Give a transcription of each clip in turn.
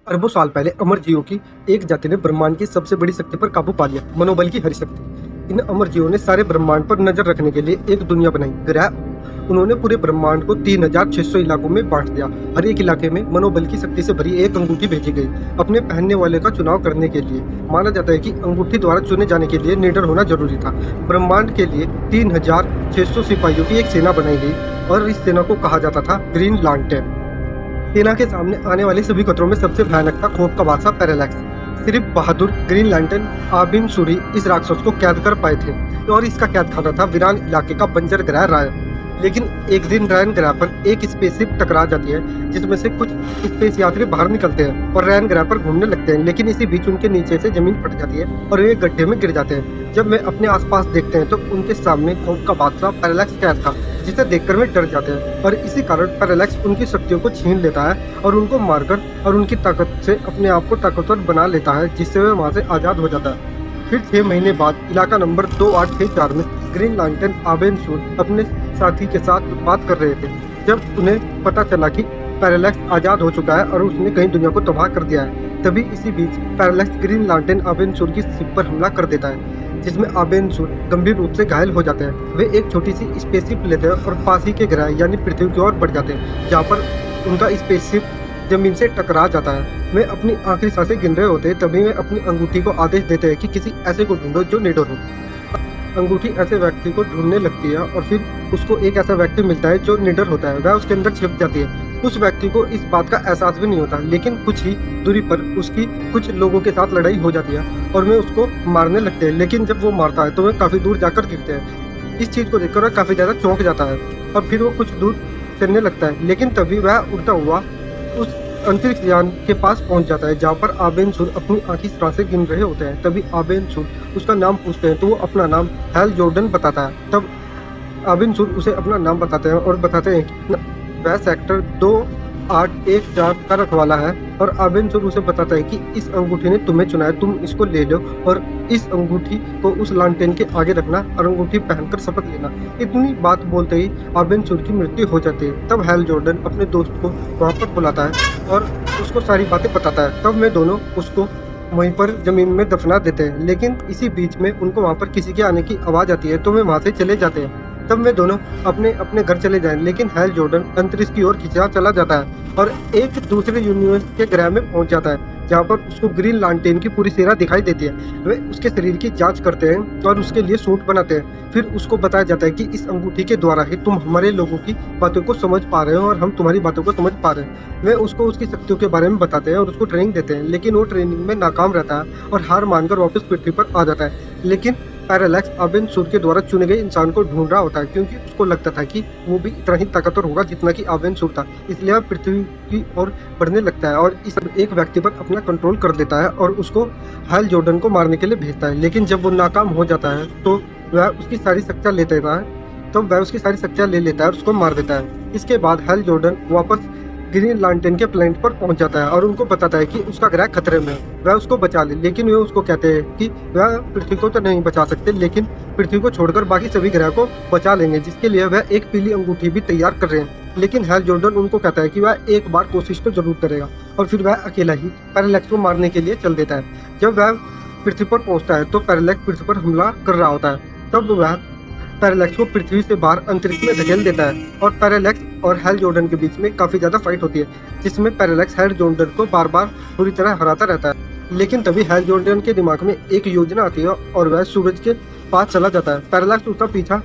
अरबों साल पहले अमर जीवों की एक जाति ने ब्रह्मांड की सबसे बड़ी शक्ति पर काबू पा लिया, मनोबल की हरी शक्ति। इन अमर जीवों ने सारे ब्रह्मांड पर नजर रखने के लिए एक दुनिया बनाई, ग्रह। उन्होंने पूरे ब्रह्मांड को 3600 इलाकों में बांट दिया। हर एक इलाके में मनोबल की शक्ति से भरी एक अंगूठी भेजी गई अपने पहनने वाले का चुनाव करने के लिए। माना जाता है कि अंगूठी द्वारा चुने जाने के लिए निडर होना जरूरी था। ब्रह्मांड के लिए 3600 सिपाहियों की एक सेना बनाई गई और इस सेना को कहा जाता था ग्रीन लैंटर्न। सेना के सामने आने वाले सभी खतरों में सबसे भयानक था खौफ का बादशाह पैरालैक्स। सिर्फ बहादुर ग्रीन लैंटर्न आबिन सूरी इस राक्षस को कैद कर पाए थे और इसका कैद खाना था वीरान इलाके का बंजर ग्रह राय। लेकिन एक दिन रैन ग्रह पर एक स्पेसशिप टकरा जाती है जिसमें से कुछ स्पेस यात्री बाहर निकलते हैं और रैन ग्रह पर घूमने लगते हैं, लेकिन इसी बीच उनके नीचे से जमीन फट जाती है और वे गड्ढे में गिर जाते हैं। जब वे अपने आसपास देखते हैं तो उनके सामने खौफ का बादशाह पैरालैक्स कैद था, जिसे देखकर वे डर जाते हैं और इसी कारण पैरालैक्स उनकी शक्तियों को छीन लेता है और उनको मारकर और उनकी ताकत से अपने आप को ताकतवर बना लेता है, जिससे वे वहां से आजाद हो जाता है। फिर 6 महीने बाद इलाका नंबर 2864 में ग्रीन लैंटर्न आबेन सूर अपने साथी के साथ बात कर रहे थे जब उन्हें पता चला कि पैरालैक्स आजाद हो चुका है और उसने कई दुनिया को तबाह कर दिया है। तभी इसी बीच पैरालैक्स ग्रीन लैंटर्न आबेन सूर की शिप पर हमला कर देता है, जिसमें आबेन सूर गंभीर रूप से घायल हो जाते हैं। वे एक छोटी सी स्पेसशिप लेते हैं और पास ही के ग्रह यानी पृथ्वी की ओर बढ़ जाते हैं, जहाँ पर उनका स्पेसशिप जमीन से टकरा जाता है। वे अपनी आखिरी सांसें गिन रहे होते हैं, तभी वे अपनी अंगूठी को आदेश देते हैं कि किसी ऐसे को ढूंढो जो निडर हो। अंगूठी ऐसे व्यक्ति को ढूंढने लगती है और फिर उसको एक ऐसा व्यक्ति मिलता है जो निडर होता है। वह उसके अंदर छिप जाती है। उस व्यक्ति को इस बात का एहसास भी नहीं होता, लेकिन कुछ ही दूरी पर उसकी कुछ लोगों के साथ लड़ाई हो जाती है और वे उसको मारने लगते हैं। लेकिन जब वो मारता है तो वे काफी दूर जाकर गिरते हैं। इस चीज को देखकर वह काफी ज्यादा चौंक जाता है और फिर वो कुछ दूर चलने लगता है, लेकिन तभी वह उड़ता हुआ उस अंतरिक्ष यान के पास पहुंच जाता है, जहाँ पर आबेन सूर अपनी आखिरी सांसें गिन रहे होते हैं। तभी आबेन सूर उसका नाम पूछते हैं तो वो अपना नाम हैल जॉर्डन बताता है। तब आबेन सूर उसे अपना नाम बताते हैं और बताते हैं कि वह सेक्टर 2814 का रखवाला है और आबेन सूर उसे बताता है कि इस अंगूठी ने तुम्हें चुना है, तुम इसको ले लो और इस अंगूठी को उस लांटेन के आगे रखना और अंगूठी पहनकर शपथ लेना। इतनी बात बोलते ही आबेन सूर की मृत्यु हो जाती है। तब हैल जॉर्डन अपने दोस्त को वहां पर बुलाता है और उसको सारी बातें बताता है। तब वे दोनों उसको वहीं पर जमीन में दफना देते हैं, लेकिन इसी बीच में उनको वहां पर किसी के आने की आवाज आती है तो वे वहां से चले जाते हैं। तब वे दोनों अपने अपने घर चले जाएं, लेकिन हैल जॉर्डन अंतरिक्ष की ओर खिंचा चला जाता है और एक दूसरे यूनिवर्स के ग्रह में पहुंच जाता है, जहाँ पर उसको ग्रीन लैंटर्न की पूरी सेना दिखाई देती है। वे उसके शरीर की जांच करते हैं और उसके लिए सूट बनाते हैं। फिर उसको बताया जाता है कि इस अंगूठी के द्वारा ही तुम हमारे लोगों की बातों को समझ पा रहे हो और हम तुम्हारी बातों को समझ पा रहे हैं। वे उसको उसकी शक्तियों के बारे में बताते हैं और उसको ट्रेनिंग देते हैं, लेकिन वो ट्रेनिंग में नाकाम रहता है और हार मानकर वापस पृथ्वी पर आ जाता है। लेकिन पैरालैक्स आबेन सूर के द्वारा चुने गए इंसान को ढूंढ रहा होता है, क्योंकि उसको लगता था कि वो भी इतना ही ताकतवर होगा जितना कि आबेन सूर था। इसलिए वह पृथ्वी की ओर बढ़ने लगता है और इस एक व्यक्ति पर अपना कंट्रोल कर लेता है और उसको हैल जॉर्डन को मारने के लिए भेजता है। लेकिन जब वो नाकाम हो जाता है तो वह उसकी सारी शक्तियां ले लेता है और उसको मार देता है। इसके बाद हैल जॉर्डन वापस ग्रीन लैंटर्न के प्लेनेट पर पहुंच जाता है और उनको बताता है कि उसका ग्रह खतरे में है, वह उसको बचा ले। लेकिन वे उसको कहते हैं कि वह पृथ्वी को तो नहीं बचा सकते, लेकिन पृथ्वी को छोड़कर बाकी सभी ग्रह को बचा लेंगे, जिसके लिए वह एक पीली अंगूठी भी तैयार कर रहे हैं। लेकिन हैल जॉर्डन उनको कहता है कि वह एक बार कोशिश तो जरूर करेगा और फिर वह अकेला ही पैरालैक्स को मारने के लिए चल देता है। जब वह पृथ्वी पर पहुंचता है तो पैरालैक्स पृथ्वी पर हमला कर रहा होता है। तब वह पैरालैक्स को पृथ्वी से बाहर अंतरिक्ष में धकेल देता है और पैरालैक्स और हैल जॉर्डन के बीच में काफी ज्यादा फाइट होती है, जिसमें पैरालैक्स हैल जॉर्डन को बार बार पूरी तरह हराता रहता है। लेकिन तभी हैल जॉर्डन के दिमाग में एक योजना आती है और वह सूरज के पास चला जाता है। पैरालैक्स उसका पीछा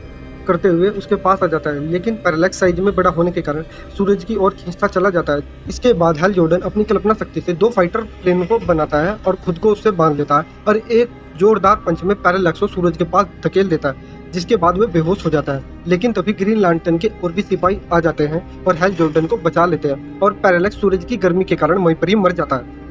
करते हुए उसके पास आ जाता है, लेकिन पैरालैक्स साइज में बड़ा होने के कारण सूरज की ओर खींचता चला जाता है। इसके बाद हैल जॉर्डन अपनी कल्पना शक्ति से 2 फाइटर प्लेन को बनाता है और खुद को उससे बांध लेता है और एक जोरदार पंच में पैरालैक्स को सूरज के पास धकेल देता है, जिसके बाद वह बेहोश हो जाता है। लेकिन तभी ग्रीन लैंटर्न के और भी सिपाही आ जाते हैं और हैल जॉर्डन को बचा लेते हैं और पैरालैक्स सूरज की गर्मी के कारण वहीं पर ही मर जाता है।